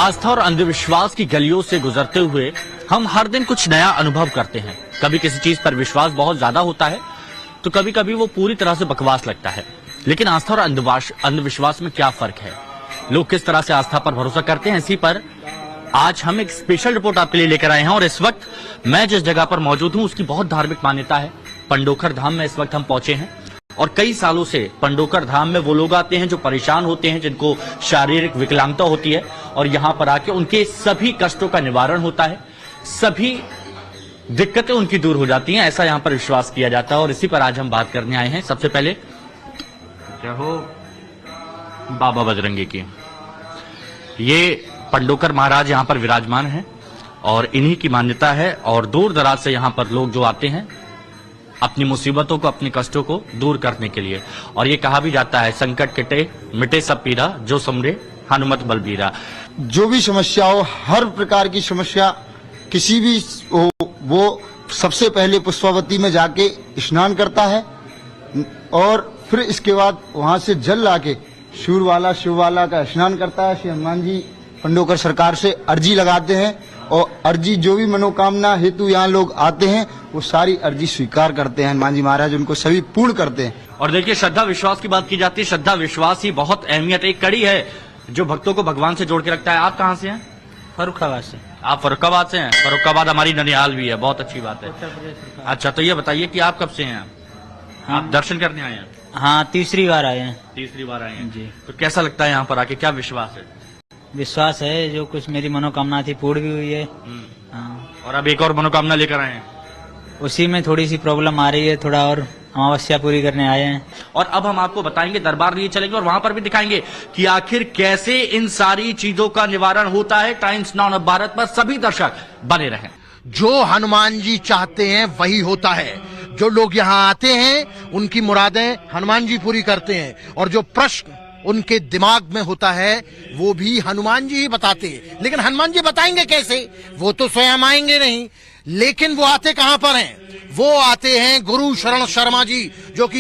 आस्था और अंधविश्वास की गलियों से गुजरते हुए हम हर दिन कुछ नया अनुभव करते हैं। कभी किसी चीज पर विश्वास बहुत ज्यादा होता है तो कभी कभी वो पूरी तरह से बकवास लगता है। लेकिन आस्था और अंधविश्वास में क्या फर्क है, लोग किस तरह से आस्था पर भरोसा करते हैं, इसी पर आज हम एक स्पेशल रिपोर्ट आपके लिए लेकर आए हैं। और इस वक्त मैं जिस जगह पर मौजूद हूं उसकी बहुत धार्मिक मान्यता है। पंडोखर धाम में इस वक्त हम पहुंचे हैं और कई सालों से पंडोखर धाम में वो लोग आते हैं जो परेशान होते हैं, जिनको शारीरिक विकलांगता होती है, और यहाँ पर आके उनके सभी कष्टों का निवारण होता है, सभी दिक्कतें उनकी दूर हो जाती हैं, ऐसा यहाँ पर विश्वास किया जाता है। और इसी पर आज हम बात करने आए हैं। सबसे पहले जय हो बाबा बजरंगी की। ये पंडोकर महाराज यहाँ पर विराजमान हैं और इन्हीं की मान्यता है। और दूर दराज से यहाँ पर लोग जो आते हैं अपनी मुसीबतों को, अपने कष्टों को दूर करने के लिए। और ये कहा भी जाता है, संकट कटे मिटे सब पीरा, जो समरे हनुमत बलबीरा। जो भी समस्या हो, हर प्रकार की समस्या किसी भी हो, वो सबसे पहले पुष्पावती में जाके स्नान करता है और फिर इसके बाद वहां से जल लाके शिववाला का स्नान करता है। श्री हनुमान जी पंडोकर सरकार से अर्जी लगाते हैं और अर्जी जो भी मनोकामना हेतु यहाँ लोग आते हैं वो सारी अर्जी स्वीकार करते हैं। हनुमान जी महाराज उनको सभी पूर्ण करते हैं। और देखिए, श्रद्धा विश्वास की बात की जाती है। श्रद्धा विश्वास ही बहुत अहमियत, एक कड़ी है जो भक्तों को भगवान से जोड़ के रखता है। आप कहाँ से हैं? फर्रुखाबाद से। आप फर्रुखाबाद से हैं? फर्रुखाबाद हमारी ननिहाल भी है, बहुत अच्छी बात है। अच्छा, तो ये बताइए कि आप कब से हैं? आप दर्शन करने आए हैं? हाँ, तीसरी बार आए हैं। तीसरी बार आए हैं जी। तो कैसा लगता है यहाँ पर आके, क्या विश्वास है? विश्वास है, जो कुछ मेरी मनोकामना थी पूर्ण भी हुई है। हाँ। और अब एक और मनोकामना लेकर आए हैं? उसी में थोड़ी सी प्रॉब्लम आ रही है, थोड़ा और अमावस्या पूरी करने आए हैं। और अब हम आपको बताएंगे, दरबार लिए चलेंगे और वहां पर भी दिखाएंगे कि आखिर कैसे इन सारी चीजों का निवारण होता है। टाइम्स नाउ भारत पर सभी दर्शक बने रहें। जो हनुमान जी चाहते हैं वही होता है। जो लोग यहाँ आते हैं उनकी मुरादें हनुमान जी पूरी करते हैं, और जो प्रश्न उनके दिमाग में होता है वो भी हनुमान जी ही बताते हैं। लेकिन हनुमान जी बताएंगे कैसे? वो तो स्वयं आएंगे नहीं। लेकिन वो आते कहां पर हैं? वो आते हैं गुरु शरण शर्मा जी, जो कि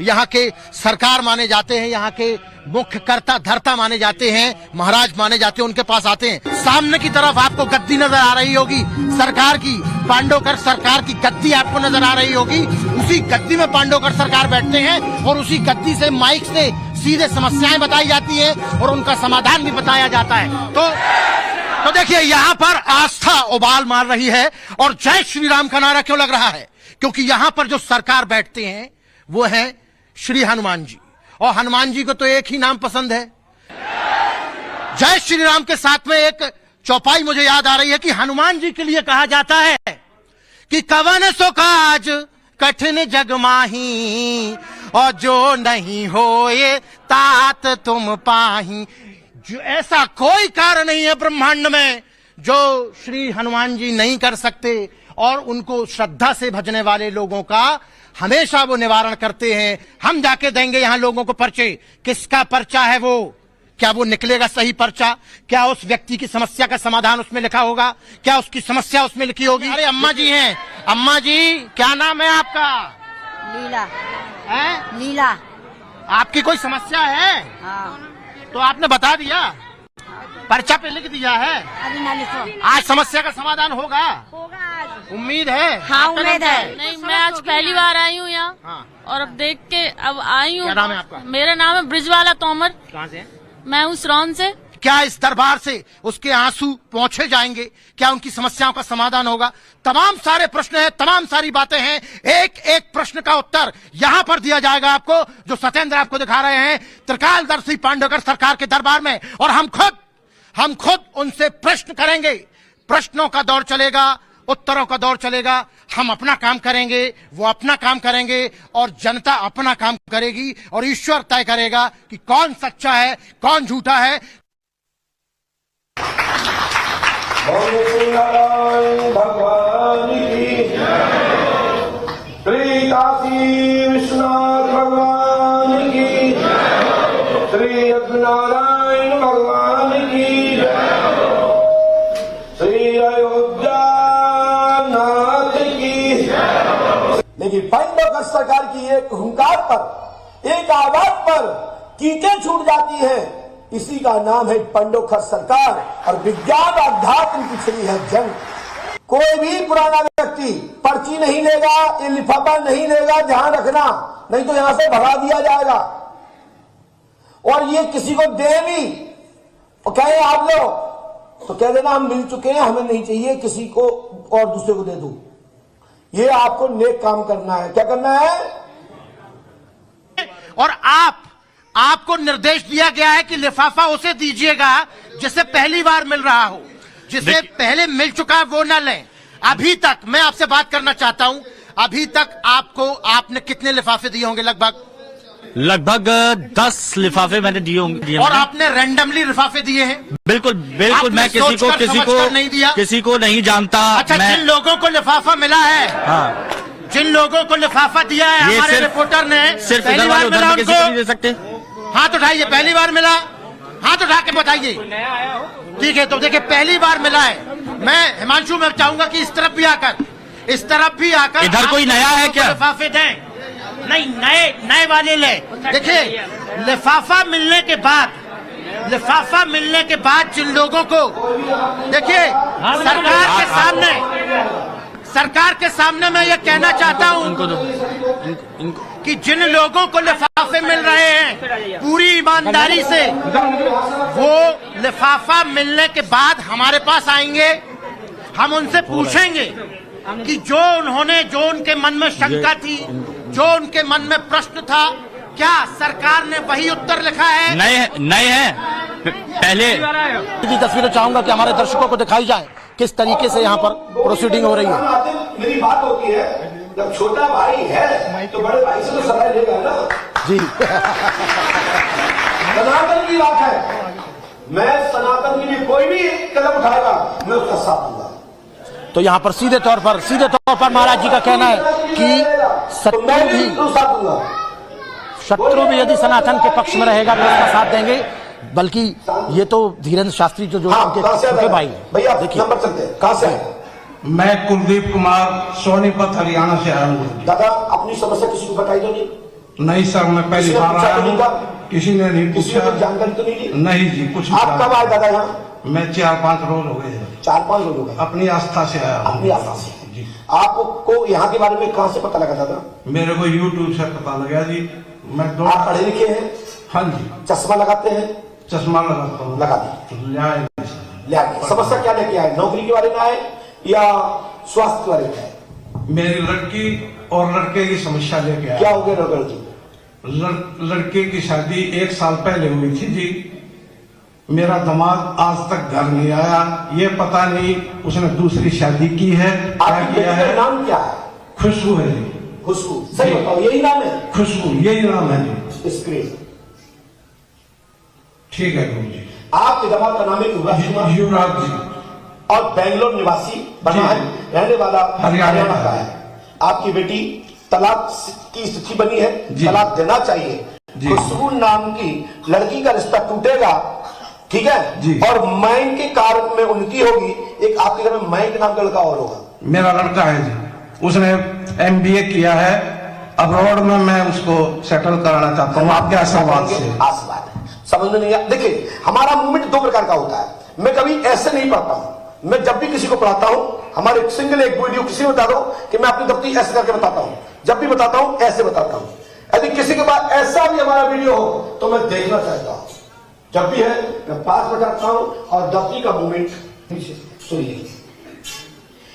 यहाँ के सरकार माने जाते हैं, यहाँ के मुख्य कर्ता धर्ता माने जाते हैं, महाराज माने जाते हैं। उनके पास आते हैं। सामने की तरफ आपको गद्दी नजर आ रही होगी सरकार की, पांडोकर सरकार की गद्दी आपको नजर आ रही होगी। उसी गद्दी में पांडोकर सरकार बैठते हैं और उसी गद्दी से माइक से सीधे समस्याएं बताई जाती हैं और उनका समाधान भी बताया जाता है। तो देखिए, यहाँ पर आस्था उबाल मार रही है। और जय श्री राम का नारा क्यों लग रहा है? क्योंकि यहाँ पर जो सरकार बैठते हैं वो है श्री हनुमान जी, और हनुमान जी को तो एक ही नाम पसंद है, जय श्री राम। के साथ में एक चौपाई मुझे याद आ रही है कि हनुमान जी के लिए कहा जाता है कि कवन सो काज कठिन जग माही, और जो नहीं होए तात तुम पाही। जो ऐसा कोई कार्य नहीं है ब्रह्मांड में जो श्री हनुमान जी नहीं कर सकते, और उनको श्रद्धा से भजने वाले लोगों का हमेशा वो निवारण करते हैं। हम जाके देंगे यहाँ लोगों को पर्चे। किसका पर्चा है वो? क्या वो निकलेगा सही पर्चा? क्या उस व्यक्ति की समस्या का समाधान उसमें लिखा होगा? क्या उसकी समस्या उसमें लिखी होगी? अरे अम्मा जी हैं। अम्मा जी, क्या नाम है आपका? लीला। है? लीला। आपकी कोई समस्या है? हाँ। तो आपने बता दिया, पर्चा पे लिख दिया है। अभी ना लिखो। आज समस्या का समाधान होगा? आज उम्मीद है? हाँ, उम्मीद है। नहीं, मैं आज पहली बार आई हूँ यहाँ। हाँ। और अब देख के अब आई हूँ। क्या नाम है आपका? मेरा नाम है ब्रिजवाला तोमर। कहाँ से? मैं हूँ सरौन से। क्या इस दरबार से उसके आंसू पहुंचे जाएंगे? क्या उनकी समस्याओं का समाधान होगा? तमाम सारे प्रश्न हैं, तमाम सारी बातें हैं। एक एक प्रश्न का उत्तर यहाँ पर दिया जाएगा आपको, जो सत्येंद्र आपको दिखा रहे हैं त्रिकालदर्शी पांडोकर सरकार के दरबार में। और हम खुद उनसे प्रश्न करेंगे। प्रश्नों का दौर चलेगा, उत्तरों का दौर चलेगा। हम अपना काम करेंगे, वो अपना काम करेंगे, और जनता अपना काम करेगी, और ईश्वर तय करेगा कि कौन सच्चा है, कौन झूठा है। भगवान की श्री काशी विश्वनाथ भगवान की, श्री नारायण भगवान की, श्री अयोध्या नाथ की। लेकिन पंडोकर सरकार की एक हुंकार पर, एक आवाज पर कीचड़ छूट जाती है इसी का नाम है पंडोखर सरकार और विज्ञान अध्यात्म की छड़ी है जंग। कोई भी पुराना व्यक्ति पर्ची नहीं लेगा, ये लिफाफा नहीं लेगा, ध्यान रखना, नहीं तो यहां से भगा दिया जाएगा। और ये किसी को दे भी और कहे आप लो तो कह देना हम मिल चुके हैं, हमें नहीं चाहिए, किसी को और दूसरे को दे दो। ये आपको नेक काम करना है। क्या करना है? और आपको निर्देश दिया गया है कि लिफाफा उसे दीजिएगा जिसे पहली बार मिल रहा हो, जिसे पहले मिल चुका है वो ना लें। अभी तक मैं आपसे बात करना चाहता हूं, अभी तक आपने कितने लिफाफे दिए होंगे? लगभग 10 लिफाफे मैंने दिए होंगे। और आपने रैंडमली लिफाफे दिए हैं? बिल्कुल बिल्कुल, मैं नहीं दिया, किसी को नहीं जानता। अच्छा, जिन लोगों को लिफाफा मिला है, हाँ, जिन लोगों को लिफाफा दिया है हमारे रिपोर्टर ने, सिर्फ पहली बार मिला किसी को नहीं दे उनको? सकते। हाथ उठाइए, पहली बार मिला, हाथ उठा के बताइए। ठीक है, तो देखिए पहली बार मिला है। मैं हिमांशु मैं चाहूंगा कि इस तरफ भी आकर इधर कोई नया है क्या? लिफाफे दें। नहीं, नए वाले ले। देखिए, लिफाफा मिलने के बाद जिन लोगों को, देखिए सरकार के सामने मैं ये कहना चाहता हूं कि जिन लोगों को लिफाफे मिल रहे हैं पूरी ईमानदारी से, वो लिफाफा मिलने के बाद हमारे पास आएंगे, हम उनसे पूछेंगे कि जो उनके मन में शंका थी, जो उनके मन में प्रश्न था, क्या सरकार ने वही उत्तर लिखा है? नए हैं। पहले की तस्वीरें चाहूंगा कि हमारे दर्शकों को दिखाई जाए किस तरीके से यहाँ पर प्रोसीडिंग हो रही है। मेरी बात होती है, जब छोटा भाई है तो बड़े भाई से तो सलाह लेगा ना जी। सनातन की बात है, मैं सनातन के लिए कोई भी कदम उठाएगा मैं उसका साथ दूंगा। तो यहाँ पर सीधे तौर पर महाराज जी का कहना है कि शत्रु भी यदि सनातन के पक्ष में रहेगा तो उसका साथ देंगे। बल्कि ये तो धीरेन्द्र शास्त्री जो उनके छोटे भाई हैं। भैया देखिए, नंबर चलते हैं, कहां से है? मैं कुलदीप कुमार सोनीपत हरियाणा से आया हूँ। दादा अपनी समस्या किसी को बताई तो नहीं? नहीं सर, मैं पहली बार आया हूँ, किसी ने नहीं पूछा। जानकारी तो नहीं ली? नहीं जी, कुछ। आप कब आए दादा यहाँ? मैं 4-5 रोज हो गए। 4-5 रोज हो गए। अपनी आस्था से आया। अपनी आस्था से जी। आपको यहाँ के बारे में कहाँ से पता लगा दादा? मेरे को यूट्यूब से पता लगा जी। मैं आप पढ़े लिखे हैं? हाँ जी। चश्मा लगाते हैं? चश्मा लगाता हूँ। लगा दी। समस्या क्या लेके आए? नौकरी के बारे में आए या स्वास्थ्य के बारे में आए? मेरी लड़की और लड़के की समस्या लेके आए। क्या हो गया लड़की? लड़के की शादी 1 साल पहले हुई थी जी। मेरा दामाद आज तक घर नहीं आया, ये पता नहीं उसने दूसरी शादी की है, क्या किया है। नाम क्या है? खुशबू है जी। खुशबू, सही बताओ, यही नाम है? खुशबू, यही नाम है जी। स्क्रीन ठीक है गुरु जी। आपके दामाद का नाम है युवराज जी और बेंगलोर निवासी बना है, रहने वाला हरियाणा का है। आपकी बेटी तलाक की स्थिति बनी है, तलाक देना चाहिए। खुशबू नाम की लड़की का रिश्ता टूटेगा, ठीक है जी। और मैन के कारण में उनकी होगी, एक आपके घर में मैन के नाम का लड़का और होगा। मेरा लड़का है जी, उसने MBA किया है अब्रॉड में, मैं उसको सेटल कराना चाहता हूँ आपके आशीर्वाद से। आशीर्वाद समझ में नहीं आया? देखिए, हमारा मूवमेंट 2 प्रकार का होता है। मैं कभी ऐसे नहीं पढ़ता हूं, मैं जब भी किसी को पढ़ाता हूं, हमारे सिंगल एक वीडियो किसी को बता दो कि मैं अपनी दफ्ती ऐसे करके बताता हूं, जब भी बताता हूं ऐसे बताता हूं। यदि किसी के पास ऐसा भी हमारा वीडियो हो तो मैं देखना चाहता हूं। जब भी है मैं पास में करता हूं और दफ्ती का मूवमेंट सुनिए।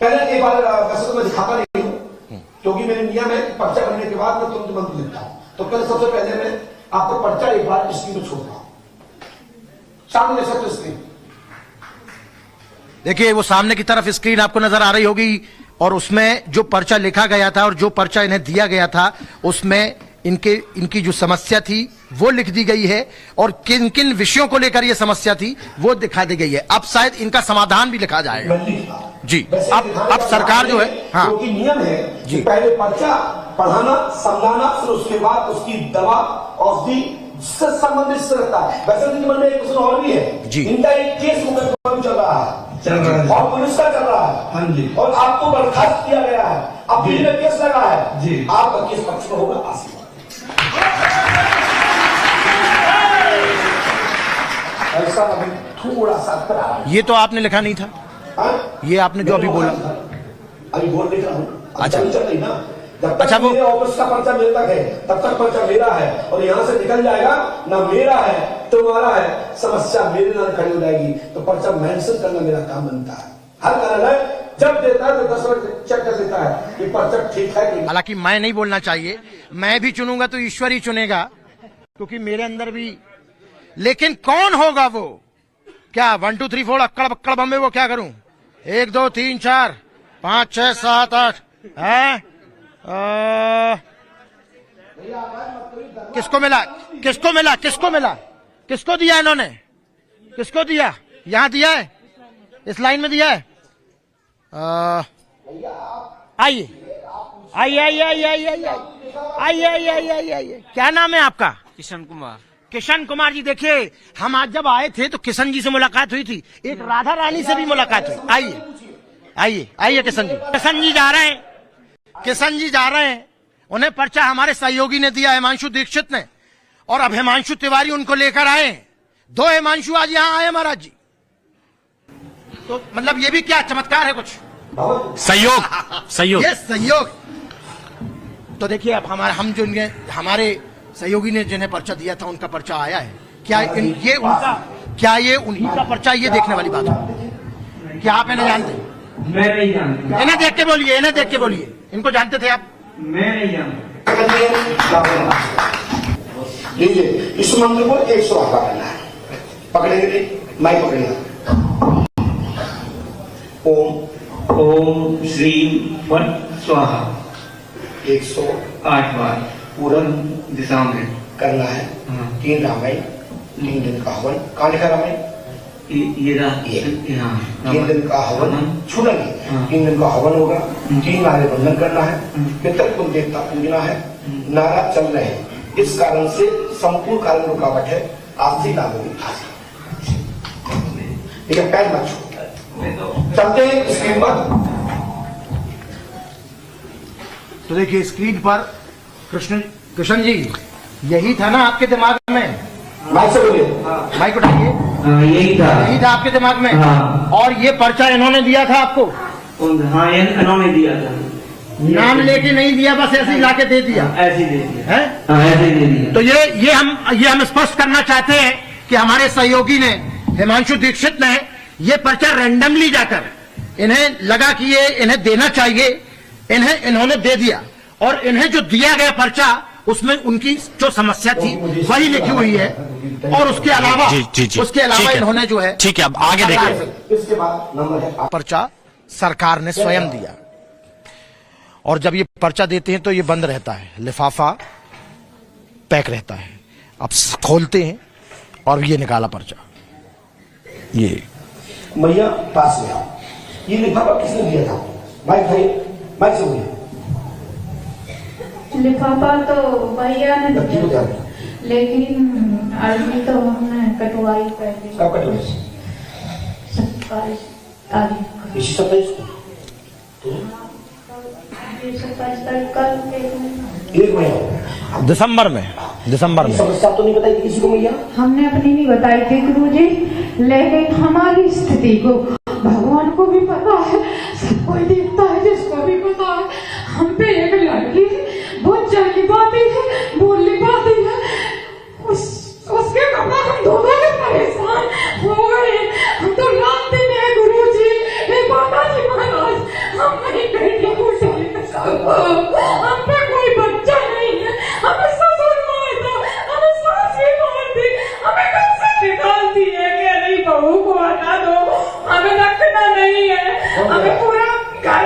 पहले एक बार वैसे तो मैं दिखाता नहीं हूं क्योंकि मेरे नियम है पर्चा करने के बाद मैं तुरंत मंत्र लिखता हूं। तो पहले सबसे पहले मैं आपको पर्चा एक बार स्क्रीन में छोड़ता हूं, सामने देख सकते स्क्रीन। देखिए वो सामने की तरफ स्क्रीन आपको नजर आ रही होगी और उसमें जो पर्चा लिखा गया था और जो पर्चा इन्हें दिया गया था उसमें इनकी जो समस्या थी वो लिख दी गई है और किन किन विषयों को लेकर ये समस्या थी वो दिखा दी गई है। अब शायद इनका समाधान भी लिखा जाएगा जी। अब सरकार जो है, हाँ क्योंकि नियम है जी, पहले पर्चा पढ़ाना समझाना, फिर उसके बाद उसकी दवा औषधि से संबंधित रहता है। वैसे उनके मन में एक प्रश्न और भी है जी। इनका एक केस मुकदमा चल रहा है और पुलिस का चल रहा है। हाँ जी। और आपको बर्खास्त किया गया है, अब दिल्ली में केस लगा है जी। आपका केस पक्ष में होगा। ऐसा अभी थोड़ा सा खराब ये तो आपने लिखा नहीं था, है। ये आपने जो अभी बोला। अभी बोल लिख रहा हूँ। अच्छा। चल रही ना, जब तक अच्छा, वो मेरे ऑफिस का पर्चा मेरे तक है तब तक पर्चा मेरा है, और यहाँ से निकल जाएगा ना मेरा है तुम्हारा है, समस्या मेरे नाम खड़ी हो जाएगी। तो पर्चा मेंशन करना मेरा काम बनता है। हर कार्यालय जब देता है तो 10 बार चेक कर देता है कि पर्चा ठीक है कि नहीं। हालांकि मैं नहीं बोलना चाहिए, मैं भी चुनूंगा तो ईश्वर ही चुनेगा, क्योंकि मेरे अंदर भी। लेकिन कौन होगा वो? क्या 1 2 3 4 अक्कड़ बक्कड़ बम्बे वो क्या करूं? 1 2 3 4 5 6 7 8 है। किसको मिला? किसको मिला? किसको मिला? किसको दिया इन्होंने? किसको दिया? यहां दिया है, इस लाइन में दिया है। आइए आइए आइए आइए आइए आइए आइए आइए आइए आइए आइए। क्या नाम है आपका? किशन कुमार। किशन कुमार जी, देखिए हम आज जब आए थे तो किशन जी से मुलाकात हुई थी, एक राधा रानी से भी मुलाकात हुई। आइए आइए आइए किशन जी। किशन जी जा रहे हैं, किशन जी जा रहे हैं। उन्हें पर्चा हमारे सहयोगी ने दिया, हिमांशु दीक्षित ने, और अब हिमांशु तिवारी उनको लेकर आए हैं। 2 हिमांशु आज यहाँ आए महाराज जी। तो मतलब ये भी क्या चमत्कार है कुछ? सहयोग सहयोग ये सहयोग। तो देखिए अब हम जो हमारे सहयोगी ने जिन्हें पर्चा दिया था उनका पर्चा आया है। क्या ये उन्हीं का पर्चा? ये देखने वाली बात है। क्या आप इन्हें जानते? मैं नहीं जानता। इन्हें देख के बोलिए, इन्हें देख के बोलिए। इनको जानते थे आप? मैं नहीं जानता। लीजिए, इस मंत्र को 108 बार करना है। पकड़ेंगे, माइक पकड़ेगा। ओम ओम श्री फट स्वाहा 108 बार पूरन दिशा में करना है। 3 रामायण, 3 दिन का हवन। कहाँ लिखा रामायण? ये 3 दिन का हवन छूना नहीं। 3 दिन का हवन होगा। 3 नारे बंधन करना है। पितर कुल देवता पूजना है। नारा चल रहे हैं, इस कारण से संपूर्ण कारण रुकावट है। आज से लागू होगी। ठीक है, पैर मत छू। चलते हैं स्क्रीन पर। तो देखिए स्क्रीन पर कृष्ण जी, यही था ना आपके दिमाग में? माइक से बोलिए। माइक उठाइए। यही था आपके दिमाग में? और ये पर्चा इन्होंने दिया था आपको? हाँ, इन्होंने दिया था। नाम लेके नहीं दिया, बस ऐसे ही लाके दे दिया। ऐसे दे दिया है? ऐसे दे दिया। तो ये हम स्पष्ट करना चाहते हैं कि हमारे सहयोगी ने, हिमांशु दीक्षित ने, ये पर्चा रैंडमली जाकर इन्हें लगा कि ये इन्हें देना चाहिए, इन्होंने दे दिया। और इन्हें जो दिया गया पर्चा, उसमें उनकी जो समस्या थी वही लिखी हुई है। और उसके अलावा उसके अलावा इन्होंने जो है, ठीक है, अब आगे देखिए। इसके बाद नंबर है पर्चा सरकार ने स्वयं दिया। और जब ये पर्चा देते हैं तो ये बंद रहता है, लिफाफा पैक रहता है। अब खोलते हैं और ये निकाला पर्चा। ये मैया पास में आओ। ये लिफाफा किसने दिया था? माइक भाई, माइक से बोलिए। लिफाफा तो भैया ने दिया, लेकिन अर्जी तो हमने कटवाई पहले। कब कटवाई? 27 तारीख। इसी 27 को? 27 तारीख कल। 1 महीना दिसंबर में समस्या तो नहीं बताई किसी को मैया? हमने अपनी नहीं बताई थी गुरुजी, लेकिन हमारी स्थिति को भगवान को भी पता है, सब कोई देखता है, जिसको भी पता है। हम पे एक लड़की बहुत चलनी पाती है, बोलनी पाती है, उसके कपड़ा हम दोनों में परेशान हो गए। हम तो रात दिन है गुरुजी, माता जी महाराज, हम नहीं बेटी को हम पे कोई बच्चा नहीं है। हमें ससुर मार दो, हमें सास भी मार दी, हमें घर से निकाल दिए कि नहीं बहू को हटा दो, हमें रखना नहीं है, हमें पूरा घर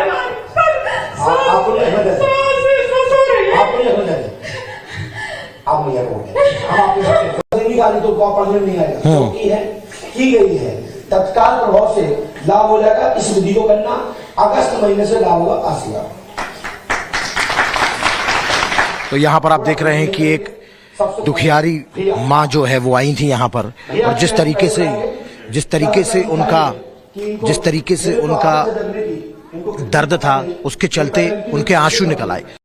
आप भैया को हम आपकी गाली तो पढ़ने नहीं आएगा, क्योंकि है की गई है तत्काल प्रभाव से लाभ हो जाएगा। इस विधि को करना, अगस्त महीने से लाभ होगा आसिया। तो यहाँ पर आप देख रहे हैं कि एक दुखियारी माँ जो है वो आई थी यहाँ पर, और जिस तरीके से उनका दर्द था, उसके चलते उनके आंसू निकल आए।